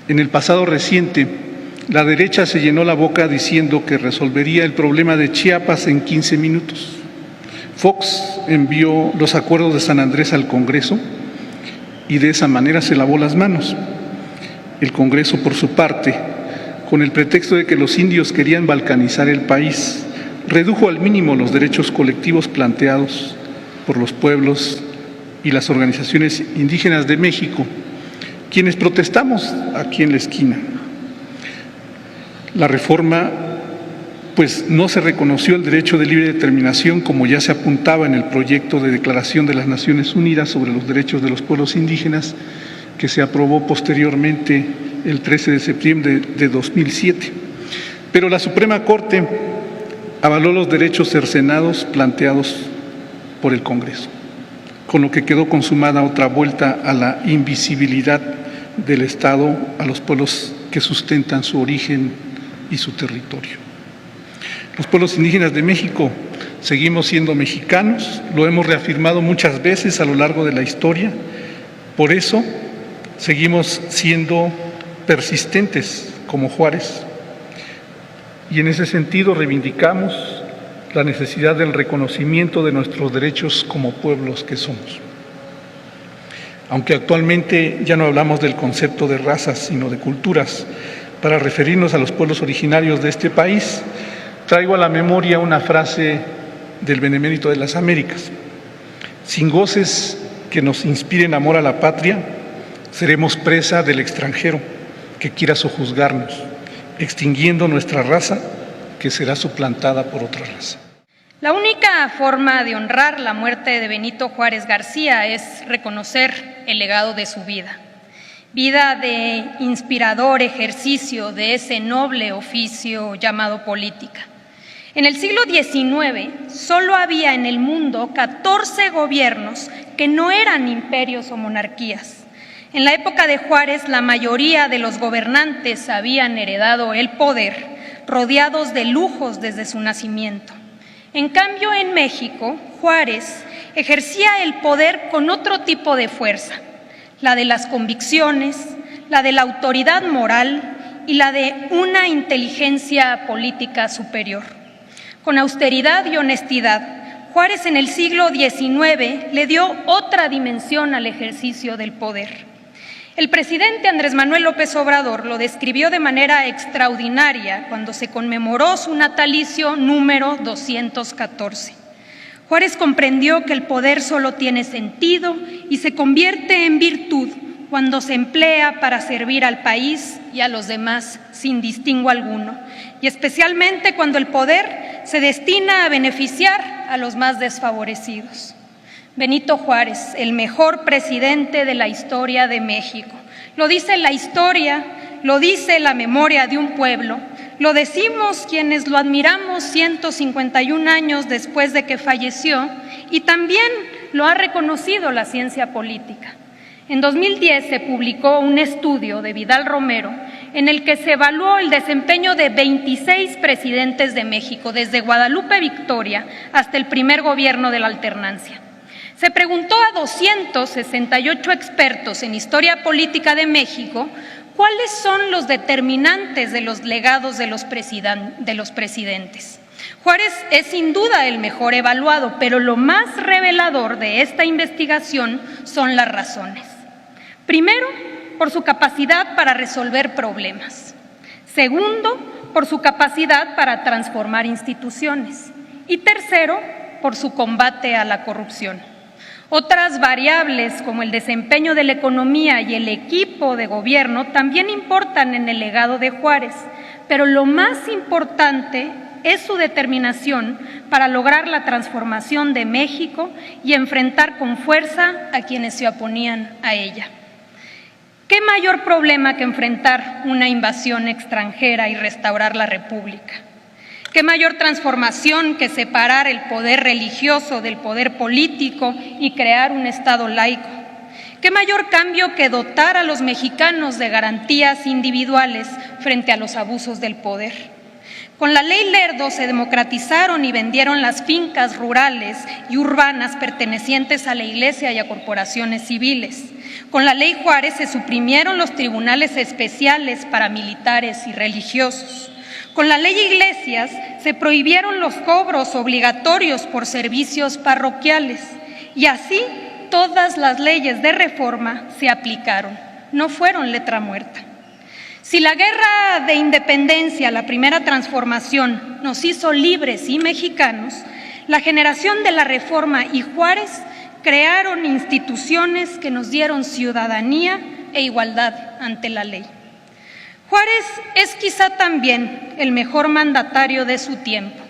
En el pasado reciente, la derecha se llenó la boca diciendo que resolvería el problema de Chiapas en 15 minutos. Fox envió los acuerdos de San Andrés al Congreso y de esa manera se lavó las manos. El Congreso, por su parte, con el pretexto de que los indios querían balcanizar el país, redujo al mínimo los derechos colectivos planteados por los pueblos y las organizaciones indígenas de México, quienes protestamos aquí en la esquina. La reforma, pues no se reconoció el derecho de libre determinación como ya se apuntaba en el proyecto de Declaración de las Naciones Unidas sobre los Derechos de los Pueblos Indígenas, que se aprobó posteriormente el 13 de septiembre de 2007. Pero la Suprema Corte avaló los derechos cercenados planteados por el Congreso, con lo que quedó consumada otra vuelta a la invisibilidad del Estado a los pueblos que sustentan su origen y su territorio. Los pueblos indígenas de México seguimos siendo mexicanos, lo hemos reafirmado muchas veces a lo largo de la historia, por eso seguimos siendo persistentes como Juárez, y en ese sentido reivindicamos la necesidad del reconocimiento de nuestros derechos como pueblos que somos. Aunque actualmente ya no hablamos del concepto de razas, sino de culturas, para referirnos a los pueblos originarios de este país, traigo a la memoria una frase del Benemérito de las Américas: sin goces que nos inspiren amor a la patria, seremos presa del extranjero que quiera sojuzgarnos, extinguiendo nuestra raza que será suplantada por otra raza. La única forma de honrar la muerte de Benito Juárez García es reconocer el legado de su vida, vida de inspirador ejercicio de ese noble oficio llamado política. En el siglo XIX solo había en el mundo 14 gobiernos que no eran imperios o monarquías. En la época de Juárez, la mayoría de los gobernantes habían heredado el poder, rodeados de lujos desde su nacimiento. En cambio, en México, Juárez ejercía el poder con otro tipo de fuerza, la de las convicciones, la de la autoridad moral y la de una inteligencia política superior. Con austeridad y honestidad, Juárez en el siglo XIX le dio otra dimensión al ejercicio del poder. El presidente Andrés Manuel López Obrador lo describió de manera extraordinaria cuando se conmemoró su natalicio número 214. Juárez comprendió que el poder solo tiene sentido y se convierte en virtud cuando se emplea para servir al país y a los demás sin distingo alguno, y especialmente cuando el poder se destina a beneficiar a los más desfavorecidos. Benito Juárez, el mejor presidente de la historia de México. Lo dice la historia, lo dice la memoria de un pueblo, lo decimos quienes lo admiramos 151 años después de que falleció, y también lo ha reconocido la ciencia política. En 2010 se publicó un estudio de Vidal Romero en el que se evaluó el desempeño de 26 presidentes de México, desde Guadalupe Victoria hasta el primer gobierno de la alternancia. Se preguntó a 268 expertos en historia política de México cuáles son los determinantes de los legados de los presidentes. Juárez es sin duda el mejor evaluado, pero lo más revelador de esta investigación son las razones. Primero, por su capacidad para resolver problemas. Segundo, por su capacidad para transformar instituciones. Y tercero, por su combate a la corrupción. Otras variables, como el desempeño de la economía y el equipo de gobierno, también importan en el legado de Juárez, pero lo más importante es su determinación para lograr la transformación de México y enfrentar con fuerza a quienes se oponían a ella. ¿Qué mayor problema que enfrentar una invasión extranjera y restaurar la República? ¿Qué mayor transformación que separar el poder religioso del poder político y crear un Estado laico? ¿Qué mayor cambio que dotar a los mexicanos de garantías individuales frente a los abusos del poder? Con la Ley Lerdo se democratizaron y vendieron las fincas rurales y urbanas pertenecientes a la Iglesia y a corporaciones civiles. Con la Ley Juárez se suprimieron los tribunales especiales para militares y religiosos. Con la Ley Iglesias se prohibieron los cobros obligatorios por servicios parroquiales y así todas las leyes de reforma se aplicaron, no fueron letra muerta. Si la guerra de independencia, la primera transformación, nos hizo libres y mexicanos, la generación de la Reforma y Juárez crearon instituciones que nos dieron ciudadanía e igualdad ante la ley. Juárez es quizá también el mejor mandatario de su tiempo,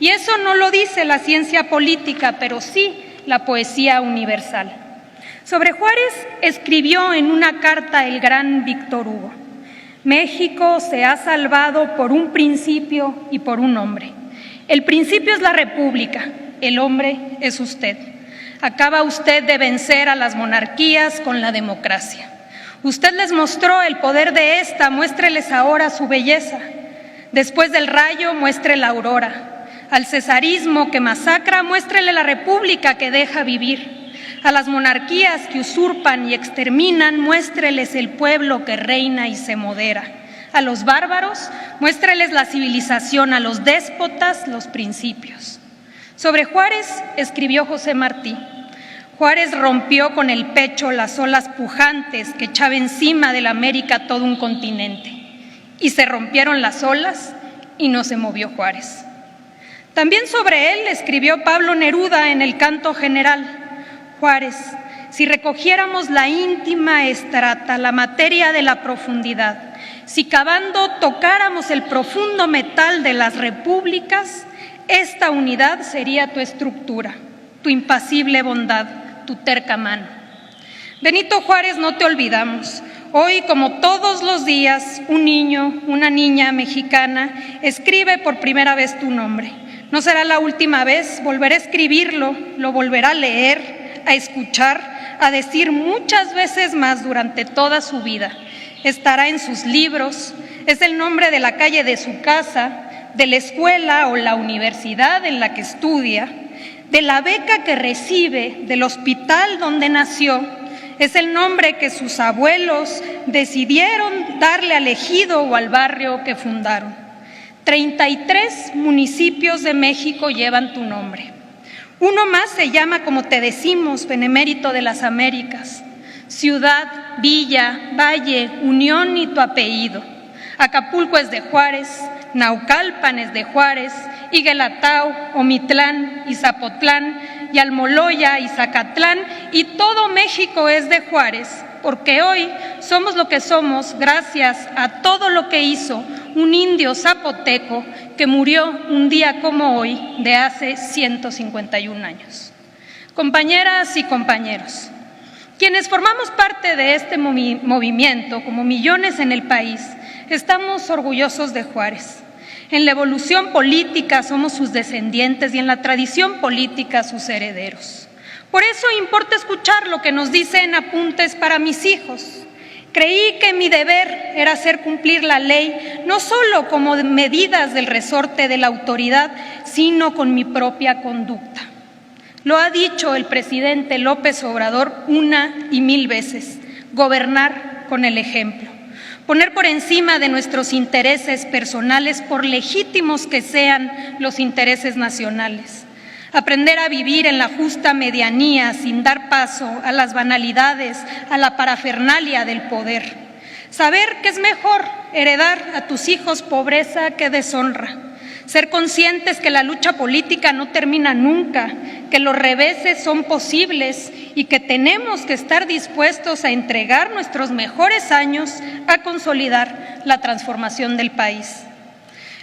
y eso no lo dice la ciencia política, pero sí la poesía universal. Sobre Juárez escribió en una carta el gran Víctor Hugo: México se ha salvado por un principio y por un hombre. El principio es la República, el hombre es usted. Acaba usted de vencer a las monarquías con la democracia. Usted les mostró el poder de esta, muéstreles ahora su belleza. Después del rayo, muestre la aurora. Al cesarismo que masacra, muéstrele la república que deja vivir. A las monarquías que usurpan y exterminan, muéstreles el pueblo que reina y se modera. A los bárbaros, muéstreles la civilización, a los déspotas, los principios. Sobre Juárez escribió José Martí: Juárez rompió con el pecho las olas pujantes que echaba encima de la América todo un continente. Y se rompieron las olas y no se movió Juárez. También sobre él escribió Pablo Neruda en el Canto General: Juárez, si recogiéramos la íntima estrata, la materia de la profundidad, si cavando tocáramos el profundo metal de las repúblicas, esta unidad sería tu estructura, tu impasible bondad, tu terca mano. Benito Juárez, no te olvidamos. Hoy, como todos los días, un niño, una niña mexicana escribe por primera vez tu nombre. No será la última vez, volverá a escribirlo, lo volverá a leer, a escuchar, a decir muchas veces más durante toda su vida. Estará en sus libros, es el nombre de la calle de su casa, de la escuela o la universidad en la que estudia, de la beca que recibe, del hospital donde nació. Es el nombre que sus abuelos decidieron darle al ejido o al barrio que fundaron. 33 municipios de México llevan tu nombre. Uno más se llama, como te decimos, Benemérito de las Américas. Ciudad, villa, valle, unión y tu apellido. Acapulco es de Juárez, Naucalpan es de Juárez, Iguelatao, Omitlán y Zapotlán, y Almoloya y Zacatlán, y todo México es de Juárez, porque hoy somos lo que somos gracias a todo lo que hizo un indio zapoteco que murió un día como hoy de hace 151 años. Compañeras y compañeros, quienes formamos parte de este movimiento, como millones en el país, estamos orgullosos de Juárez. En la evolución política somos sus descendientes y en la tradición política sus herederos. Por eso importa escuchar lo que nos dicen Apuntes para mis hijos. Creí que mi deber era hacer cumplir la ley, no solo como medidas del resorte de la autoridad, sino con mi propia conducta. Lo ha dicho el presidente López Obrador una y mil veces: gobernar con el ejemplo. Poner por encima de nuestros intereses personales, por legítimos que sean los intereses nacionales. Aprender a vivir en la justa medianía sin dar paso a las banalidades, a la parafernalia del poder. Saber que es mejor heredar a tus hijos pobreza que deshonra. Ser conscientes que la lucha política no termina nunca, que los reveses son posibles y que tenemos que estar dispuestos a entregar nuestros mejores años a consolidar la transformación del país.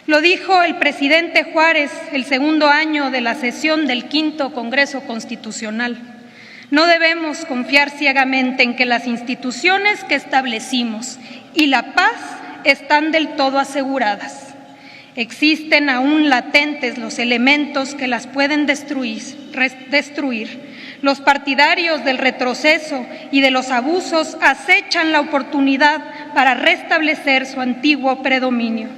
Lo dijo el presidente Juárez el segundo año de la sesión del V Congreso Constitucional. No debemos confiar ciegamente en que las instituciones que establecimos y la paz están del todo aseguradas. Existen aún latentes los elementos que las pueden destruir. Los partidarios del retroceso y de los abusos acechan la oportunidad para restablecer su antiguo predominio.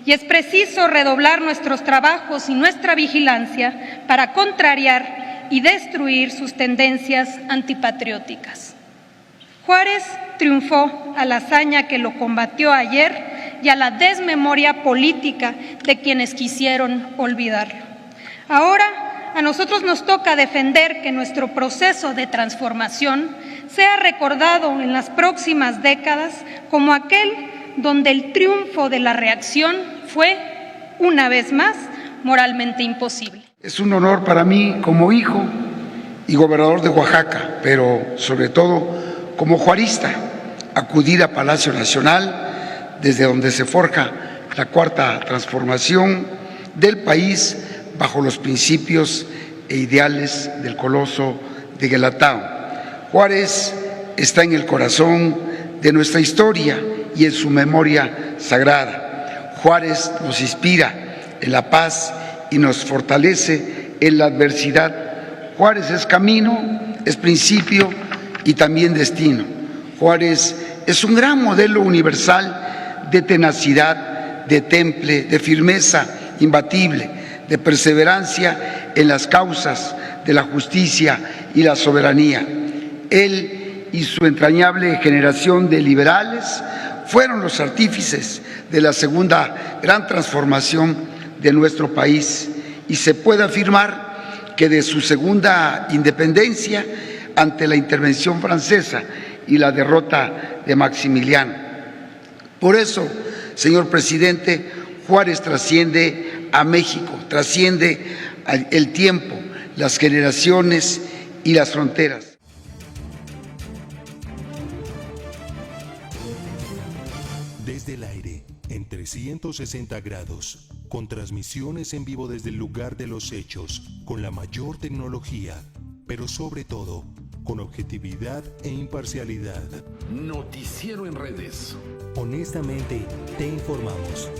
Y es preciso redoblar nuestros trabajos y nuestra vigilancia para contrariar y destruir sus tendencias antipatrióticas. Juárez triunfó a la hazaña que lo combatió ayer y a la desmemoria política de quienes quisieron olvidarlo. Ahora, a nosotros nos toca defender que nuestro proceso de transformación sea recordado en las próximas décadas como aquel donde el triunfo de la reacción fue, una vez más, moralmente imposible. Es un honor para mí como hijo y gobernador de Oaxaca, pero sobre todo como juarista, acudir a Palacio Nacional, desde donde se forja la cuarta transformación del país bajo los principios e ideales del coloso de Guelatao. Juárez está en el corazón de nuestra historia y en su memoria sagrada. Juárez nos inspira en la paz y nos fortalece en la adversidad. Juárez es camino, es principio y también destino. Juárez es un gran modelo universal de tenacidad, de temple, de firmeza imbatible, de perseverancia en las causas de la justicia y la soberanía. Él y su entrañable generación de liberales fueron los artífices de la segunda gran transformación de nuestro país y se puede afirmar que de su segunda independencia ante la intervención francesa y la derrota de Maximiliano. Por eso, señor presidente, Juárez trasciende a México, trasciende el tiempo, las generaciones y las fronteras. Desde el aire, en 360 grados, con transmisiones en vivo desde el lugar de los hechos, con la mayor tecnología, pero sobre todo, con objetividad e imparcialidad. Noticiero en redes. Honestamente, te informamos.